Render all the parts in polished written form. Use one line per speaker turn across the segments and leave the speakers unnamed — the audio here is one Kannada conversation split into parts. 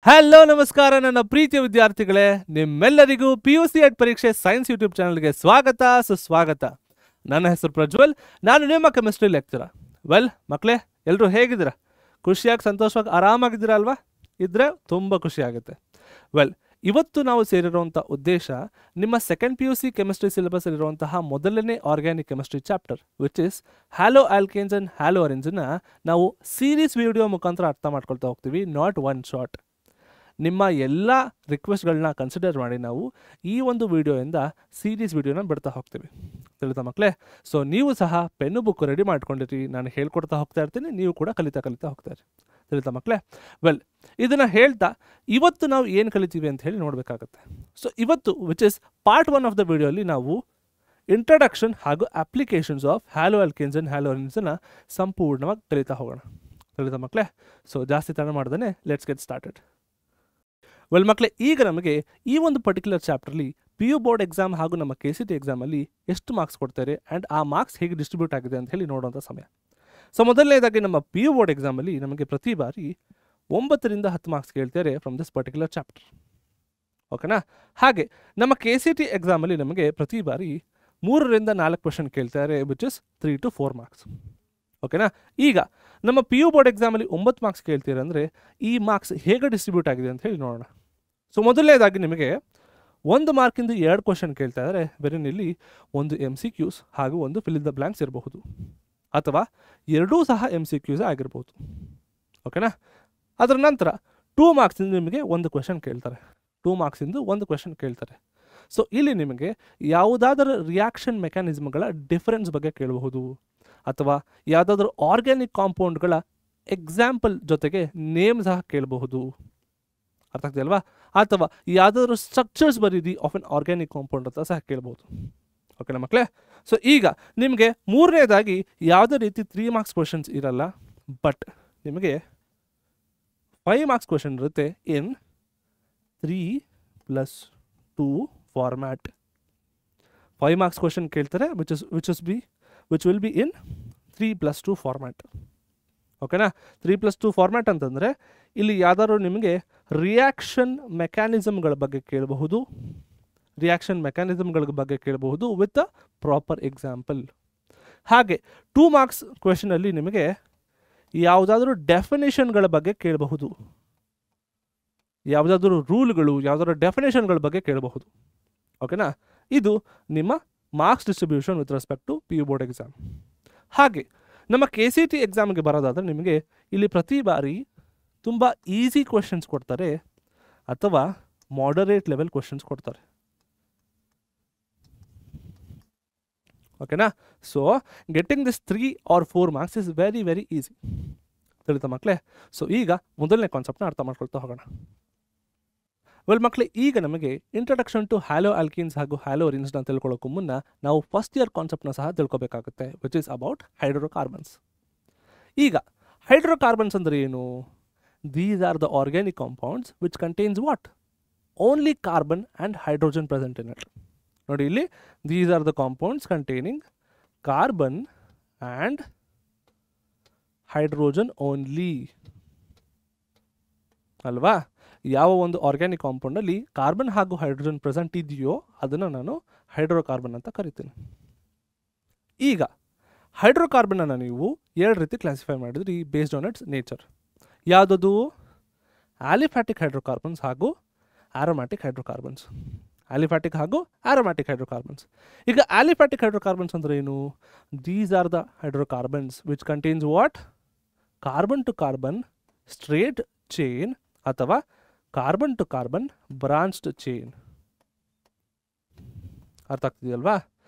ಹಲೋ ನಮಸ್ಕಾರ ನನ್ನ ಪ್ರೀತಿಯ ವಿದ್ಯಾರ್ಥಿಗಳೇ, ನಿಮ್ಮೆಲ್ಲರಿಗೂ PUC ಎಡ್ ಪರೀಕ್ಷೆ ಸೈನ್ಸ್ ಯೂಟ್ಯೂಬ್ ಚಾನಲ್ಗೆ ಸ್ವಾಗತ ಸುಸ್ವಾಗತ. ನನ್ನ ಹೆಸರು ಪ್ರಜ್ವಲ್, ನಾನು ನಿಮ್ಮ ಕೆಮಿಸ್ಟ್ರಿ ಲೆಕ್ಚರರ್. ವೆಲ್ ಮಕ್ಕಳೇ, ಎಲ್ಲರೂ ಹೇಗಿದ್ದೀರಾ? ಖುಷಿಯಾಗಿ ಸಂತೋಷವಾಗಿ ಆರಾಮಾಗಿದ್ದೀರಾ ಅಲ್ವಾ? ಇದ್ರೆ ತುಂಬ ಖುಷಿ ಆಗುತ್ತೆ. ವೆಲ್, ಇವತ್ತು ನಾವು ಸೇರಿರುವಂಥ ಉದ್ದೇಶ ನಿಮ್ಮ ಸೆಕೆಂಡ್ PUC ಕೆಮಿಸ್ಟ್ರಿ ಸಿಲೆಬಸ್ ಇರುವಂತಹ ಮೊದಲನೇ organic chemistry chapter which is halo alkanes and halo ಅರೆನ್ಸ್ನ ನಾವು ಸೀರೀಸ್ ವಿಡಿಯೋ ಮುಖಾಂತರ ಅರ್ಥ ಮಾಡ್ಕೊಳ್ತಾ ಹೋಗ್ತೀವಿ, ನಾಟ್ ಒನ್ ಶಾಟ್. ನಿಮ್ಮ ಎಲ್ಲ ರಿಕ್ವೆಸ್ಟ್ಗಳನ್ನ ಕನ್ಸಿಡರ್ ಮಾಡಿ ನಾವು ಈ ಒಂದು ವಿಡಿಯೋಯಿಂದ ಸೀರೀಸ್ ವಿಡಿಯೋನ ಬಿಡ್ತಾ ಹೋಗ್ತೀವಿ. ತಿಳಿತಾ ಮಕ್ಕಳೇ? ಸೊ ನೀವು ಸಹ ಪೆನ್ನು ಬುಕ್ ರೆಡಿ ಮಾಡ್ಕೊಂಡಿರಿ, ನಾನು ಹೇಳ್ಕೊಡ್ತಾ ಹೋಗ್ತಾ ಇರ್ತೀನಿ, ನೀವು ಕೂಡ ಕಲಿತಾ ಹೋಗ್ತಾ ಇರಿ. ತಿಳಿತಾ ಮಕ್ಕಳೇ? ವೆಲ್, ಇದನ್ನು ಹೇಳ್ತಾ ಇವತ್ತು ನಾವು ಏನು ಕಲಿತೀವಿ ಅಂತ ಹೇಳಿ ನೋಡಬೇಕಾಗತ್ತೆ. ಸೊ ಇವತ್ತು which is part 1 of the ವಿಡಿಯೋಲಿ ನಾವು ಇಂಟ್ರಡಕ್ಷನ್ ಹಾಗೂ applications of halo alkanes and halo ಅರೆನ್ಸ್ನ ಸಂಪೂರ್ಣವಾಗಿ ಕಲಿತಾ ಹೋಗೋಣ. ತಿಳಿತಾ ಮಕ್ಕಳೇ? ಸೊ ಜಾಸ್ತಿ ತಡ ಮಾಡ್ದೇ ಲೆಟ್ಸ್ ಗೆಟ್ ಸ್ಟಾರ್ಟೆಡ್. ವೆಲ್ ಮಕ್ಕಳೇ, ಈಗ ನಮಗೆ ಈ ಒಂದು ಪರ್ಟಿಕ್ಯುಲರ್ ಚಾಪ್ಟರ್ಲಿ PU ಬೋರ್ಡ್ ಎಕ್ಸಾಮ್ ಹಾಗೂ ನಮ್ಮ KCT ಎಕ್ಸಾಮಲ್ಲಿ ಎಷ್ಟು ಮಾರ್ಕ್ಸ್ ಕೊಡ್ತಾರೆ ಆ್ಯಂಡ್ ಆ ಮಾರ್ಕ್ಸ್ ಹೇಗೆ ಡಿಸ್ಟ್ರಿಬ್ಯೂಟ್ ಆಗಿದೆ ಅಂತ ಹೇಳಿ ನೋಡುವಂಥ ಸಮಯ. ಸೊ ಮೊದಲನೇದಾಗಿ ನಮ್ಮ PU ಬೋರ್ಡ್ ಎಕ್ಸಾಮಲ್ಲಿ ನಮಗೆ ಪ್ರತಿ ಬಾರಿ 9ರಿಂದ 10 ಮಾರ್ಕ್ಸ್ ಕೇಳ್ತಾರೆ ಫ್ರಮ್ ದಿಸ್ ಪರ್ಟಿಕ್ಯುಲರ್ ಚಾಪ್ಟರ್. ಓಕೆನಾ? ಹಾಗೆ ನಮ್ಮ KCT ಎಕ್ಸಾಮಲ್ಲಿ ನಮಗೆ ಪ್ರತಿ ಬಾರಿ 3ರಿಂದ 4 ಕ್ವೆಶನ್ ಕೇಳ್ತಾರೆ ವಿಚ್ ಇಸ್ 3 to 4 ಮಾರ್ಕ್ಸ್. ಓಕೆನಾ? ಈಗ ನಮ್ಮ PU ಬೋರ್ಡ್ ಎಕ್ಸಾಮಲ್ಲಿ 9 ಮಾರ್ಕ್ಸ್ ಕೇಳ್ತೀರ ಅಂದರೆ ಈ ಮಾರ್ಕ್ಸ್ ಹೇಗೆ ಡಿಸ್ಟ್ರಿಬ್ಯೂಟ್ ಆಗಿದೆ ಅಂತ ಹೇಳಿ ನೋಡೋಣ. ಸೊ ಮೊದಲನೇದಾಗಿ ನಿಮಗೆ 1 ಮಾರ್ಕಿಂದ 2 ಕ್ವೆಶನ್ ಕೇಳ್ತಾ ಇದ್ದಾರೆ, ವೆರಿನ್ ಇಲ್ಲಿ ಒಂದು MCQs ಹಾಗೂ ಒಂದು ಫಿಲ್ ಇನ್ ದ ಬ್ಲ್ಯಾಂಕ್ಸ್ ಇರಬಹುದು, ಅಥವಾ ಎರಡೂ ಸಹ MCQs ಆಗಿರ್ಬೋದು. ಓಕೆನಾ? ಅದರ ನಂತರ 2 ಮಾರ್ಕ್ಸಿಂದ ನಿಮಗೆ 1 ಕ್ವೆಶನ್ ಕೇಳ್ತಾರೆ, 2 ಮಾರ್ಕ್ಸಿಂದ 1 ಕ್ವೆಶನ್ ಕೇಳ್ತಾರೆ. ಸೊ ಇಲ್ಲಿ ನಿಮಗೆ ಯಾವುದಾದರೂ ರಿಯಾಕ್ಷನ್ ಮೆಕ್ಯಾನಿಸಮ್ಗಳ ಡಿಫರೆನ್ಸ್ ಬಗ್ಗೆ ಕೇಳಬಹುದು, ಅಥವಾ ಯಾವುದಾದ್ರೂ ಆರ್ಗ್ಯಾನಿಕ್ ಕಾಂಪೌಂಡ್ಗಳ ಎಕ್ಸಾಂಪಲ್ ಜೊತೆಗೆ ನೇಮ್ ಸಹ ಕೇಳಬಹುದು. ಅರ್ಥ ಆಗ್ತದೆ ಅಲ್ವಾ? ಅಥವಾ ಯಾವುದಾದ್ರೂ ಸ್ಟ್ರಕ್ಚರ್ಸ್ ಬರೀರಿ ಆಫ್ ಎನ್ ಆರ್ಗ್ಯಾನಿಕ್ ಕಾಂಪೌಂಡ್ ಅಂತ ಸಹ ಕೇಳ್ಬೋದು. ಓಕೆನಾ ಮಕ್ಕಳೇ? ಸೊ ಈಗ ನಿಮಗೆ ಮೂರನೇದಾಗಿ ಯಾವುದೇ ರೀತಿ 3 ಮಾರ್ಕ್ಸ್ ಕ್ವೆಶನ್ಸ್ ಇರಲ್ಲ, ಬಟ್ ನಿಮಗೆ 5 ಮಾರ್ಕ್ಸ್ ಕ್ವೆಶನ್ ಇರುತ್ತೆ ಇನ್ 3+2 ಫಾರ್ಮ್ಯಾಟ್. 5 ಮಾರ್ಕ್ಸ್ ಕ್ವೆಶನ್ ಕೇಳ್ತಾರೆ which will be in 3+2 format. ಓಕೆನಾ? 3+2 ಫಾರ್ಮ್ಯಾಟ್ ಅಂತಂದರೆ ಇಲ್ಲಿ ಯಾವ್ದಾದ್ರು ನಿಮಗೆ ರಿಯಾಕ್ಷನ್ ಮೆಕ್ಯಾನಿಸಮ್ಗಳ ಬಗ್ಗೆ ಕೇಳಬಹುದು, ವಿತ್ ಅ ಪ್ರಾಪರ್ ಎಕ್ಸಾಂಪಲ್. ಹಾಗೆ 2 ಮಾರ್ಕ್ಸ್ ಕ್ವೆಶನಲ್ಲಿ ನಿಮಗೆ ಯಾವುದಾದ್ರೂ ಡೆಫಿನೇಷನ್ಗಳ ಬಗ್ಗೆ ಕೇಳಬಹುದು, ಯಾವುದಾದ್ರೂ ರೂಲ್ಗಳು, ಯಾವುದಾದ್ರೂ ಡೆಫಿನೇಷನ್ಗಳ ಬಗ್ಗೆ ಕೇಳಬಹುದು. ಓಕೆನಾ? ಇದು ನಿಮ್ಮ marks distribution with respect to PU board exam. ಹಾಗೆ ನಮ್ಮ KCT ಎಕ್ಸಾಮ್ಗೆ ಬರೋದಾದರೆ ನಿಮಗೆ ಇಲ್ಲಿ ಪ್ರತಿ ಬಾರಿ ತುಂಬ ಈಸಿ ಕ್ವೆಶನ್ಸ್ ಕೊಡ್ತಾರೆ ಅಥವಾ ಮಾಡರೇಟ್ ಲೆವೆಲ್ ಕ್ವೆಶನ್ಸ್ ಕೊಡ್ತಾರೆ. ಓಕೆನಾ? So getting this 3 or 4 marks is very very easy. ತಿಳಿತಾ ಮಕ್ಕಳೇ? ಸೊ ಈಗ ಮೊದಲನೇ ಕಾನ್ಸೆಪ್ಟ್ನ ಅರ್ಥ ಮಾಡ್ಕೊಳ್ತಾ ಹೋಗೋಣ. ವೆಲ್ ಮಕ್ಕಳೇ, ಈಗ ನಮಗೆ ಇಂಟ್ರಡಕ್ಷನ್ ಟು ಹ್ಯಾಲೋ ಆಲ್ಕೀನ್ಸ್ ಹಾಗೂ ಹ್ಯಾಲೋ ಅರೆನ್ಸ್ನ ತಿಳ್ಕೊಳ್ಳೋಕ್ಕೂ ಮುನ್ನ ನಾವು ಫಸ್ಟ್ ಇಯರ್ ಕಾನ್ಸೆಪ್ಟ್ನ ಸಹ ತಿಳ್ಕೊಬೇಕಾಗುತ್ತೆ, ವಿಚ್ ಇಸ್ ಅಬೌಟ್ ಹೈಡ್ರೋಕಾರ್ಬನ್ಸ್. ಈಗ ಹೈಡ್ರೋಕಾರ್ಬನ್ಸ್ ಅಂದರೆ ಏನು? These are the organic compounds which contains what? Only carbon and hydrogen present in it. ನೋಡಿ ಇಲ್ಲಿ, these are the compounds containing carbon and hydrogen only. ಅಲ್ವಾ? ಯಾವ ಒಂದು ಆರ್ಗ್ಯಾನಿಕ್ ಕಾಂಪೌಂಡಲ್ಲಿ ಕಾರ್ಬನ್ ಹಾಗೂ ಹೈಡ್ರೋಜನ್ ಪ್ರೆಸೆಂಟ್ ಇದೆಯೋ ಅದನ್ನು ನಾನು ಹೈಡ್ರೋಕಾರ್ಬನ್ ಅಂತ ಕರಿತೀನಿ. ಈಗ ಹೈಡ್ರೋಕಾರ್ಬನನ್ನು ನೀವು 2 ರೀತಿ ಕ್ಲಾಸಿಫೈ ಮಾಡಿದ್ರಿ ಬೇಸ್ಡ್ ಆನ್ ಇಟ್ಸ್ ನೇಚರ್. ಯಾವುದದು? ಆಲಿಫ್ಯಾಟಿಕ್ ಹೈಡ್ರೋಕಾರ್ಬನ್ಸ್ ಹಾಗೂ ಆರೋಮ್ಯಾಟಿಕ್ ಹೈಡ್ರೋಕಾರ್ಬನ್ಸ್. ಈಗ ಆಲಿಫ್ಯಾಟಿಕ್ ಹೈಡ್ರೋಕಾರ್ಬನ್ಸ್ ಅಂದರೆ ಏನು? These are the hydrocarbons which contains what? Carbon to carbon straight chain ಅಥವಾ carbon to carbon branched chain. ಅರ್ಥ ಆಗ್ತಿದೆಯಲ್ವಾ?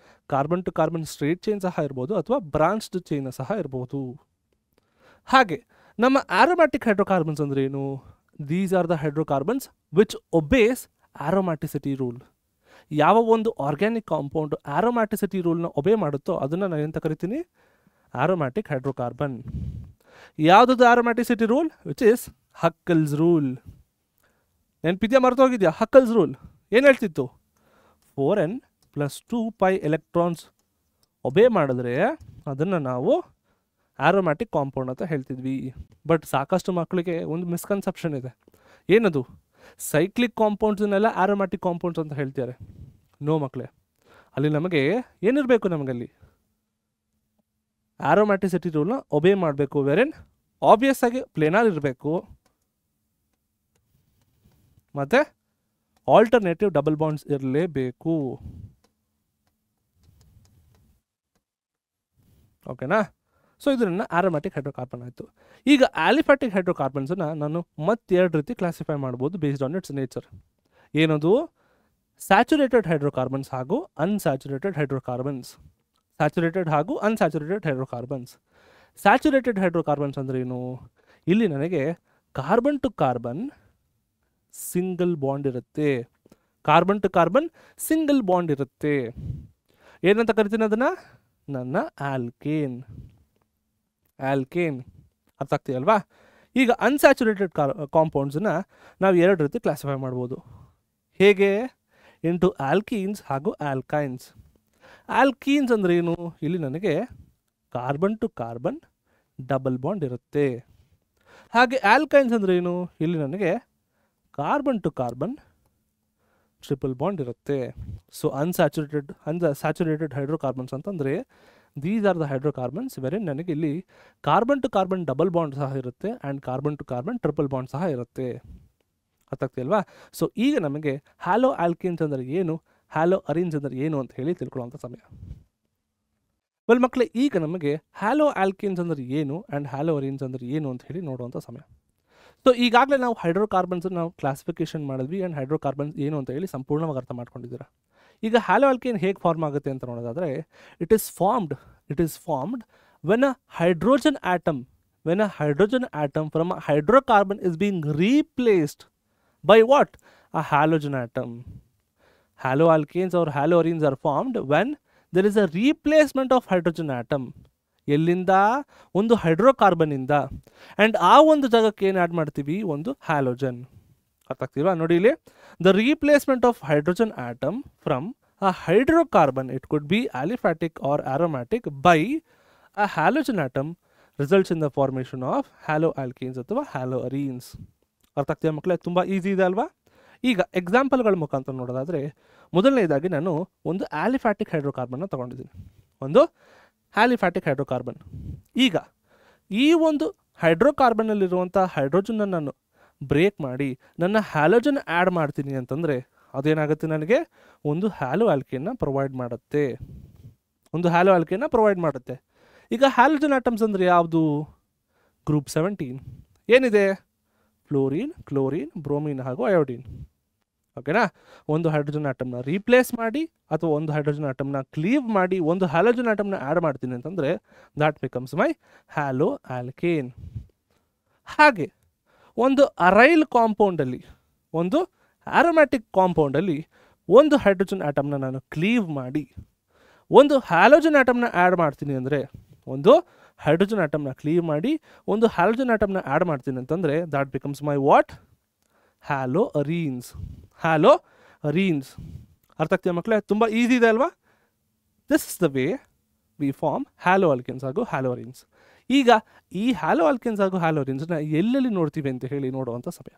Carbon to carbon straight chain ಸಹ ಇರ್ಬೋದು ಅಥವಾ ಬ್ರಾಂಚ್ಡ್ ಚೈನ್ ಸಹ ಇರ್ಬೋದು. ಹಾಗೆ ನಮ್ಮ ಆರೋಮ್ಯಾಟಿಕ್ ಹೈಡ್ರೋಕಾರ್ಬನ್ಸ್ ಅಂದರೆ ಏನು? These are the hydrocarbons which obeys aromaticity rule. ಯಾವ ಒಂದು ಆರ್ಗ್ಯಾನಿಕ್ ಕಾಂಪೌಂಡ್ ಆರೋಮ್ಯಾಟಿಸಿಟಿ ರೂಲ್ನ ಒಬೇ ಮಾಡುತ್ತೋ ಅದನ್ನು ನಾನು ಎಂತ ಕರಿತೀನಿ? Aromatic hydrocarbon. ಯಾವುದದು aromaticity rule? Which is Huckel's rule. ನೆನಪಿದ್ಯಾ? ಮರ್ತೋಗಿದ್ಯಾ? ಹಕ್ಕಲ್ಸ್ ರೂಲ್ ಏನು ಹೇಳ್ತಿತ್ತು? 4n+2π ಎಲೆಕ್ಟ್ರಾನ್ಸ್ ಒಬೇ ಮಾಡಿದ್ರೆ ಅದನ್ನು ನಾವು ಆರೋಮ್ಯಾಟಿಕ್ ಕಾಂಪೌಂಡ್ ಅಂತ ಹೇಳ್ತಿದ್ವಿ. ಬಟ್ ಸಾಕಷ್ಟು ಮಕ್ಕಳಿಗೆ ಒಂದು ಮಿಸ್ಕನ್ಸೆಪ್ಷನ್ ಇದೆ, ಏನದು ಸೈಕ್ಲಿಕ್ ಕಾಂಪೌಂಡ್ಸನ್ನೆಲ್ಲ ಆರೋಮ್ಯಾಟಿಕ್ ಕಾಂಪೌಂಡ್ಸ್ ಅಂತ ಹೇಳ್ತಾರೆ. ನೋ ಮಕ್ಕಳೇ, ಅಲ್ಲಿ ನಮಗೆ ಏನಿರಬೇಕು, ನಮಗಲ್ಲಿ ಆರೋಮ್ಯಾಟಿಸಿಟಿ ರೂಲ್ನ ಒಬೇ ಮಾಡಬೇಕು. ವೆರೆನ್ ಆಬ್ವಿಯಸ್ ಆಗಿ ಪ್ಲೇನಾರ್ ಇರಬೇಕು, ಮತ್ತು ಆಲ್ಟರ್ನೇಟಿವ್ ಡಬಲ್ ಬಾಂಡ್ಸ್ ಇರಲೇಬೇಕು. ಓಕೆನಾ? ಸೊ ಇದನ್ನು ಆರೋಮ್ಯಾಟಿಕ್ ಹೈಡ್ರೋಕಾರ್ಬನ್ ಆಯಿತು. ಈಗ ಆಲಿಫ್ಯಾಟಿಕ್ ಹೈಡ್ರೋಕಾರ್ಬನ್ಸನ್ನು ನಾನು ಮತ್ತೆರಡು ರೀತಿ ಕ್ಲಾಸಿಫೈ ಮಾಡ್ಬೋದು ಬೇಸ್ಡ್ ಆನ್ ಇಟ್ಸ್ ನೇಚರ್. ಏನದು? ಸ್ಯಾಚುರೇಟೆಡ್ ಹೈಡ್ರೋಕಾರ್ಬನ್ಸ್ ಹಾಗೂ ಅನ್ಸ್ಯಾಚುರೇಟೆಡ್ ಹೈಡ್ರೋಕಾರ್ಬನ್ಸ್. ಸ್ಯಾಚುರೇಟೆಡ್ ಹಾಗೂ ಅನ್ಸ್ಯಾಚುರೇಟೆಡ್ ಹೈಡ್ರೋಕಾರ್ಬನ್ಸ್. ಸ್ಯಾಚುರೇಟೆಡ್ ಹೈಡ್ರೋಕಾರ್ಬನ್ಸ್ ಅಂದರೆ ಏನು? ಇಲ್ಲಿ ನನಗೆ carbon to carbon single bond ಇರುತ್ತೆ. Carbon to carbon single bond ಇರುತ್ತೆ. ಏನಂತ ಕರಿತೀನಿ ಅದನ್ನು? ನನ್ನ ಆಲ್ಕೇನ್. ಆಲ್ಕೇನ್ ಅರ್ಥ ಆಗ್ತೀಯಲ್ವಾ? ಈಗ ಅನ್ಸ್ಯಾಚುರೇಟೆಡ್ ಕಾಂಪೌಂಡ್ಸನ್ನ ನಾವು ಎರಡು ರೀತಿ ಕ್ಲಾಸಿಫೈ ಮಾಡ್ಬೋದು. ಹೇಗೆ? ಇಂಟು ಆಲ್ಕೀನ್ಸ್ ಹಾಗೂ ಆಲ್ಕೈನ್ಸ್. ಆಲ್ಕೀನ್ಸ್ ಅಂದರೆ ಏನು? ಇಲ್ಲಿ ನನಗೆ carbon to carbon double bond ಇರುತ್ತೆ. ಹಾಗೆ ಆಲ್ಕೈನ್ಸ್ ಅಂದರೆ ಏನು? ಇಲ್ಲಿ ನನಗೆ carbon to carbon triple bond ಇರುತ್ತೆ. ಸೊ ಅನ್ಸ್ಯಾಚುರೇಟೆಡ್ ಹೈಡ್ರೋಕಾರ್ಬನ್ಸ್ ಅಂತಂದರೆ these are the hydrocarbons wherein ನನಗೆ ಇಲ್ಲಿ carbon to carbon double bond ಸಹ ಇರುತ್ತೆ and carbon to carbon triple bond ಸಹ ಇರುತ್ತೆ. ಅರ್ಥ ಆಗ್ತಿಲ್ವಾ? ಸೊ ಈಗ ನಮಗೆ ಹ್ಯಾಲೋ ಆಲ್ಕೀನ್ಸ್ ಅಂದರೆ ಏನು, ಹ್ಯಾಲೋ ಅರೀನ್ಸ್ ಅಂದರೆ ಏನು ಅಂತ ಹೇಳಿ ತಿಳ್ಕೊಳ್ಳೋಂಥ ಸಮಯ. ವೆಲ್ ಮಕ್ಕಳೇ, ಈಗ ನಮಗೆ ಹ್ಯಾಲೋ ಆಲ್ಕೀನ್ಸ್ ಅಂದರೆ ಏನು ಆ್ಯಂಡ್ ಹ್ಯಾಲೋ ಅರೀನ್ಸ್ ಅಂದರೆ ಏನು ಅಂತ ಹೇಳಿ ನೋಡುವಂಥ ಸಮಯ. ಸೊ ಈಗಾಗಲೇ ನಾವು ಹೈಡ್ರೋಕಾರ್ಬನ್ಸ್ ನಾವು ಕ್ಲಾಸಿಫಿಕೇಶನ್ ಮಾಡಿದ್ವಿ ಆ್ಯಂಡ್ ಹೈಡ್ರೋಕಾರ್ಬನ್ಸ್ ಏನು ಅಂತ ಹೇಳಿ ಸಂಪೂರ್ಣವಾಗಿ ಅರ್ಥ ಮಾಡ್ಕೊಂಡಿದ್ದೀರಾ. ಈಗ ಹ್ಯಾಲೋ ಆಲ್ಕೇನ್ ಹೇಗೆ ಫಾರ್ಮ್ ಆಗುತ್ತೆ ಅಂತ ನೋಡೋದಾದರೆ, it is formed when a hydrogen atom from a hydrocarbon is being replaced by what? A halogen atom. Halo alkanes or haloarenes are formed when there is a replacement of hydrogen atom. ಎಲ್ಲಿಂದ? ಒಂದು ಹೈಡ್ರೋಕಾರ್ಬನ್ ಇಂದ. ಆ್ಯಂಡ್ ಆ ಒಂದು ಜಾಗಕ್ಕೆ ಏನು ಆ್ಯಡ್ ಮಾಡ್ತೀವಿ? ಒಂದು ಹ್ಯಾಲೋಜನ್. ಅರ್ಥ ಆಗ್ತೀವಾ? ನೋಡಿ ಇಲ್ಲಿ, the replacement of hydrogen atom from a hydrocarbon, it could be aliphatic or aromatic, by a halogen atom results in the formation of halo alkenes ಅಥವಾ ಹ್ಯಾಲೋ ಅರೀನ್ಸ್. ಅರ್ಥ ಆಗ್ತೀಯ ಮಕ್ಕಳೇ? ತುಂಬ ಈಸಿ ಇದೆ ಅಲ್ವಾ? ಈಗ ಎಕ್ಸಾಂಪಲ್ಗಳ ಮುಖಾಂತರ ನೋಡೋದಾದರೆ, ಮೊದಲನೇದಾಗಿ ನಾನು ಒಂದು ಆಲಿಫ್ಯಾಟಿಕ್ ಹೈಡ್ರೋಕಾರ್ಬನ್ನ ತೊಗೊಂಡಿದ್ದೀನಿ. ಒಂದು ಆಲಿಫ್ಯಾಟಿಕ್ ಹೈಡ್ರೋಕಾರ್ಬನ್. ಈಗ ಈ ಒಂದು ಹೈಡ್ರೋಕಾರ್ಬನ್ನಲ್ಲಿರುವಂಥ ಹೈಡ್ರೋಜನ್ನ ನಾನು ಬ್ರೇಕ್ ಮಾಡಿ ನನ್ನ ಹ್ಯಾಲೋಜನ್ ಆ್ಯಡ್ ಮಾಡ್ತೀನಿ ಅಂತಂದರೆ ಅದೇನಾಗುತ್ತೆ? ನನಗೆ ಒಂದು ಹ್ಯಾಲೋ ಆಲ್ಕೇನ್ನ ಪ್ರೊವೈಡ್ ಮಾಡುತ್ತೆ. ಈಗ ಹ್ಯಾಲೋಜನ್ ಆಟಮ್ಸ್ ಅಂದರೆ ಯಾವುದು? ಗ್ರೂಪ್ 17 ಏನಿದೆ? ಫ್ಲೋರಿನ್, ಕ್ಲೋರಿನ್, ಬ್ರೋಮಿನ್ ಹಾಗೂ ಅಯೋಡಿನ್. ಓಕೆನಾ? ಒಂದು ಹೈಡ್ರೋಜನ್ ಆಟಮ್ನ ರೀಪ್ಲೇಸ್ ಮಾಡಿ ಅಥವಾ ಒಂದು ಹೈಡ್ರೋಜನ್ ಆಟಮ್ನ ಕ್ಲೀವ್ ಮಾಡಿ ಒಂದು ಹ್ಯಾಲೋಜನ್ ಆಟಮ್ನ ಆ್ಯಡ್ ಮಾಡ್ತೀನಿ ಅಂತಂದರೆ that becomes my hello alkane. ಹಾಗೆ ಒಂದು ಅರೈಲ್ ಕಾಂಪೌಂಡಲ್ಲಿ, ಒಂದು ಆರೋಮ್ಯಾಟಿಕ್ ಕಾಂಪೌಂಡಲ್ಲಿ ಒಂದು ಹೈಡ್ರೋಜನ್ ಆಟಮ್ನ ನಾನು ಕ್ಲೀವ್ ಮಾಡಿ ಒಂದು ಹ್ಯಾಲೋಜನ್ ಆಟಮ್ನ ಆ್ಯಡ್ ಮಾಡ್ತೀನಿ ಅಂದರೆ, ಒಂದು ಹೈಡ್ರೋಜನ್ ಆಟಮ್ನ ಕ್ಲೀವ್ ಮಾಡಿ ಒಂದು ಹ್ಯಾಲೋಜನ್ ಆಟಮ್ನ ಆ್ಯಡ್ ಮಾಡ್ತೀನಿ ಅಂತಂದರೆ that becomes my what? Hello ಅರೀನ್ಸ್. ಅರ್ಥ ಆಗ್ತೀಯ ಮಕ್ಕಳೇ? ತುಂಬ ಈಸಿ ಇದೆ ಅಲ್ವಾ? This is the way we form haloalkanes ಹಾಗೂ ಹ್ಯಾಲೋ ಅರೀನ್ಸ್. ಈಗ ಈ ಹ್ಯಾಲೋ ಆಲ್ಕೇನ್ಸ್ ಹಾಗೂ ಹ್ಯಾಲೋ ಅರೀನ್ಸ್ನ ಎಲ್ಲೆಲ್ಲಿ ನೋಡ್ತೀವಿ ಅಂತ ಹೇಳಿ ನೋಡುವಂಥ ಸಮಯ.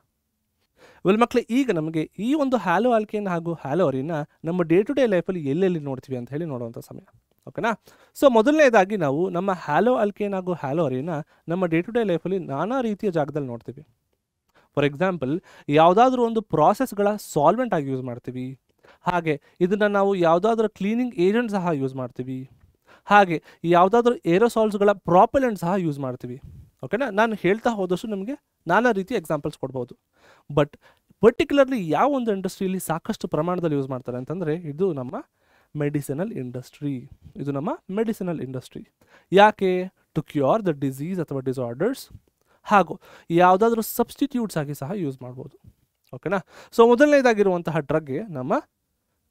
ವೆಲ್ ಮಕ್ಕಳೇ, ಈಗ ನಮಗೆ ಈ ಒಂದು ಹ್ಯಾಲೋ ಆಲ್ಕೇನ್ ಹಾಗೂ ಹ್ಯಾಲೋ ಅರೀನ್ನ ನಮ್ಮ ಡೇ ಟು ಡೇ ಲೈಫಲ್ಲಿ ಎಲ್ಲೆಲ್ಲಿ ನೋಡ್ತೀವಿ ಅಂತ ಹೇಳಿ ನೋಡುವಂಥ ಸಮಯ. ಓಕೆನಾ? ಸೊ ಮೊದಲನೇದಾಗಿ ನಾವು ನಮ್ಮ ಹ್ಯಾಲೋ ಆಲ್ಕೇನ್ ಹಾಗೂ ಹ್ಯಾಲೋ ಅರೀನ್ನ ನಮ್ಮ ಡೇ ಟು ಡೇ ಲೈಫಲ್ಲಿ ನಾನಾ ರೀತಿಯ ಜಾಗದಲ್ಲಿ ನೋಡ್ತೀವಿ. ಫಾರ್ ಎಕ್ಸಾಂಪಲ್, ಯಾವುದಾದ್ರೂ ಒಂದು ಪ್ರಾಸೆಸ್ಗಳ ಸಾಲ್ವೆಂಟ್ ಆಗಿ ಯೂಸ್ ಮಾಡ್ತೀವಿ. ಹಾಗೆ ಇದನ್ನು ನಾವು ಯಾವುದಾದ್ರೂ ಕ್ಲೀನಿಂಗ್ ಏಜೆಂಟ್ ಸಹ ಯೂಸ್ ಮಾಡ್ತೀವಿ. ಹಾಗೆ ಯಾವುದಾದ್ರೂ ಏರೋಸಾಲ್ಸ್ಗಳ ಪ್ರಾಪೆಲೆಂಟ್ ಸಹ ಯೂಸ್ ಮಾಡ್ತೀವಿ. ಓಕೆನಾ? ನಾನು ಹೇಳ್ತಾ ಹೋದಷ್ಟು ನಮಗೆ ನಾನಾ ರೀತಿಯ ಎಕ್ಸಾಂಪಲ್ಸ್ ಕೊಡ್ಬೋದು. ಬಟ್ ಪರ್ಟಿಕ್ಯುಲರ್ಲಿ ಯಾವ ಒಂದು ಇಂಡಸ್ಟ್ರಿಯಲ್ಲಿ ಸಾಕಷ್ಟು ಪ್ರಮಾಣದಲ್ಲಿ ಯೂಸ್ ಮಾಡ್ತಾರೆ ಅಂತಂದರೆ ಇದು ನಮ್ಮ ಮೆಡಿಸಿನಲ್ ಇಂಡಸ್ಟ್ರಿ. ಯಾಕೆ? ಟು ಕ್ಯೂರ್ ದ ಡಿಸೀಸ್ ಅಥವಾ ಡಿಸಾರ್ಡರ್ಸ್, ಹಾಗೂ ಯಾವುದಾದ್ರೂ ಸಬ್ಸ್ಟಿಟ್ಯೂಟ್ಸ್ ಆಗಿ ಸಹ ಯೂಸ್ ಮಾಡ್ಬೋದು. ಓಕೆನಾ? ಸೊ ಮೊದಲನೇದಾಗಿರುವಂತಹ ಡ್ರಗ್ಗೆ ನಮ್ಮ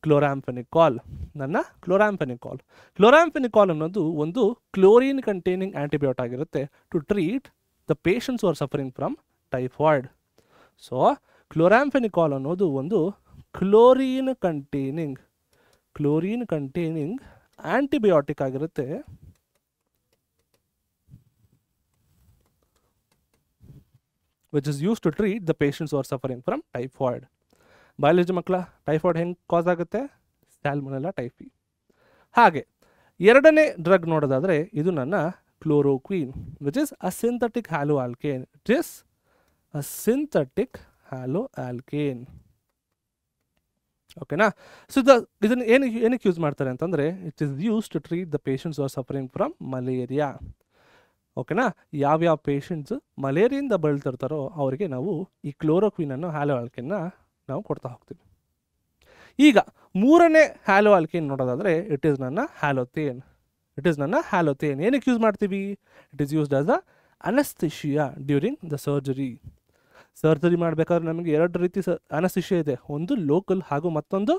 ಕ್ಲೋರಾಂಫೆನಿಕಾಲ್. ಕ್ಲೋರಾಂಫೆನಿಕಾಲ್ ಅನ್ನೋದು ಒಂದು ಕ್ಲೋರಿನ್ ಕಂಟೈನಿಂಗ್ ಆಂಟಿಬಯೋಟಿಕ್ ಆಗಿರುತ್ತೆ to treat the patients who are suffering from typhoid. So chloramphenicol ಅನ್ನೋದು ಒಂದು ಕ್ಲೋರಿನ್ ಕಂಟೈನಿಂಗ್ ಆಂಟಿಬಯೋಟಿಕ್ ಆಗಿರುತ್ತೆ which is use to treat the patients are suffering from typhoid. Biology ಮಕ್ಕಳ, ಟೈಫಾಯ್ಡ್ ಹೆಂಗೆ ಕಾಸ್ ಆಗುತ್ತೆ? Salmonella typhi. ಹಾಗೆ ಎರಡನೇ ಡ್ರಗ್ ನೋಡೋದಾದರೆ ಇದು ನನ್ನ chloroquine, which is a synthetic haloalkane. It is a synthetic haloalkane. ಓಕೆನಾ? ಸೊ ಇದನ್ನು ಏನಕ್ಕೆ ಯೂಸ್ ಮಾಡ್ತಾರೆ ಅಂತಂದರೆ it is use to treat the patients are suffering from malaria. ಓಕೆನಾ? ಯಾವ್ಯಾವ ಪೇಷಂಟ್ಸ್ ಮಲೇರಿಯಿಂದ ಬಳಲ್ತಿರ್ತಾರೋ ಅವರಿಗೆ ನಾವು ಈ ಕ್ಲೋರೋಕ್ವಿನನ್ನು ಹ್ಯಾಲೋ ಆಲ್ಕೇನ್ನ ನಾವು ಕೊಡ್ತಾ ಹೋಗ್ತೀವಿ. ಈಗ ಮೂರನೇ ಹ್ಯಾಲೋ ಆಲ್ಕೇನ್ ನೋಡೋದಾದರೆ ಇಟ್ ಈಸ್ ನನ್ನ ಹ್ಯಾಲೋಥೇನ್. ಏನಕ್ಕೆ ಯೂಸ್ ಮಾಡ್ತೀವಿ? It is used as a anaesthesia during the surgery ಮಾಡಬೇಕಾದ್ರೆ ನಮಗೆ ಎರಡು ರೀತಿ ಅನಸ್ಥಿಷಿಯಾ ಇದೆ. ಒಂದು ಲೋಕಲ್ ಹಾಗೂ ಮತ್ತೊಂದು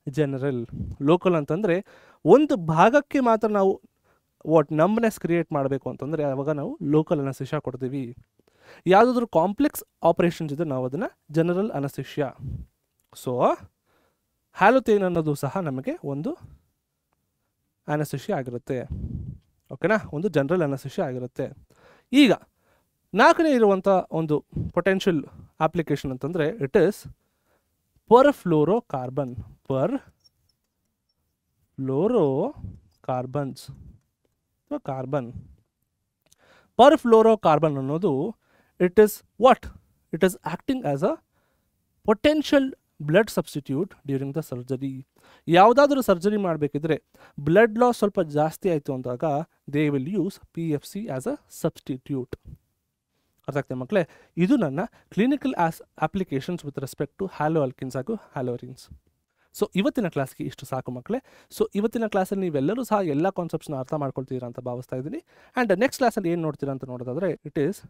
ಜನರಲ್. ಲೋಕಲ್ ಅಂತಂದರೆ ಒಂದು ಭಾಗಕ್ಕೆ ಮಾತ್ರ ನಾವು ನಂಬ್ನೆಸ್ ಕ್ರಿಯೇಟ್ ಮಾಡಬೇಕು ಅಂತಂದರೆ ಆವಾಗ ನಾವು ಲೋಕಲ್ ಅನಸ್ಥಿಷಿಯಾ ಕೊಡ್ತೀವಿ. ಯಾವುದಾದ್ರೂ ಕಾಂಪ್ಲೆಕ್ಸ್ ಆಪರೇಷನ್ಸ್ ಇದ್ದರೆ ನಾವು ಅದನ್ನು ಜನರಲ್ ಅನಸ್ಥಿಷಿಯಾ. ಸೊ ಹ್ಯಾಲೋಥೇನ್ ಅನ್ನೋದು ಸಹ ನಮಗೆ ಒಂದು ಅನಸ್ಥಿಷಿಯಾ ಆಗಿರುತ್ತೆ. ಓಕೆನಾ? ಒಂದು ಜನರಲ್ ಅನಸ್ಥಿಷಿಯಾ ಆಗಿರುತ್ತೆ. ಈಗ ನಾಲ್ಕನೇ ಇರುವಂಥ ಒಂದು ಪೊಟೆನ್ಷಿಯಲ್ ಅಪ್ಲಿಕೇಶನ್ ಅಂತಂದರೆ ಇಟ್ ಈಸ್ ಪರ್ಫ್ಲೋರೋಕಾರ್ಬನ್ಸ್. ಪರ್ಫ್ಲೋರೋಕಾರ್ಬನ್ ಅನ್ನೋದು it is acting as a potential blood substitute during the surgery. ಯಾವುದಾದ್ರೂ ಸರ್ಜರಿ ಮಾಡಬೇಕಿದ್ರೆ ಬ್ಲಡ್ ಲಾಸ್ ಸ್ವಲ್ಪ ಜಾಸ್ತಿ ಆಯಿತು ಅಂದಾಗ they will use PFC as a substitute. ಅರ್ಥ ಆಗ್ತದೆ ಮಕ್ಕಳೇ? ಇದು ನನ್ನ clinical applications with respect to haloalkanes ಹಾಗೂ ಹ್ಯಾಲೋರಿನ್ಸ್. ಸೊ ಇವತ್ತಿನ ಕ್ಲಾಸ್ಗೆ ಇಷ್ಟು ಸಾಕು ಮಕ್ಕಳೇ. ಸೊ ಇವತ್ತಿನ ಕ್ಲಾಸಲ್ಲಿ ನೀವೆಲ್ಲರೂ ಸಹ ಎಲ್ಲ ಕಾನ್ಸೆಪ್ಟ್ಸ್ನ ಅರ್ಥ ಮಾಡ್ಕೊಳ್ತೀರಾ ಅಂತ ಭಾವಿಸ್ತಾ ಇದ್ದೀನಿ. ಆ್ಯಂಡ್ ನೆಕ್ಸ್ಟ್ ಕ್ಲಾಸಲ್ಲಿ ಏನು ನೋಡ್ತೀರಾ ಅಂತ ನೋಡೋದಾದರೆ it is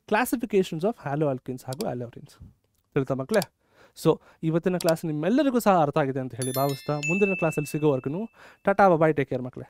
classifications of hello alkynes ಹಾಗೂ ಹ್ಯಾಲೋರಿನ್ಸ್. ತಿಳಿತಾ ಮಕ್ಕಳೇ? ಸೊ ಇವತ್ತಿನ ಕ್ಲಾಸ್ ನಿಮ್ಮೆಲ್ಲರಿಗೂ ಸಹ ಅರ್ಥ ಆಗಿದೆ ಅಂತ ಹೇಳಿ ಭಾವಿಸ್ತಾ ಮುಂದಿನ ಕ್ಲಾಸಲ್ಲಿ ಸಿಗೋವರೆಗೂ ಟಾಟಾ ಬಾಯ್, ಟೇಕ್ ಕೇರ್ ಮಕ್ಕಳೇ.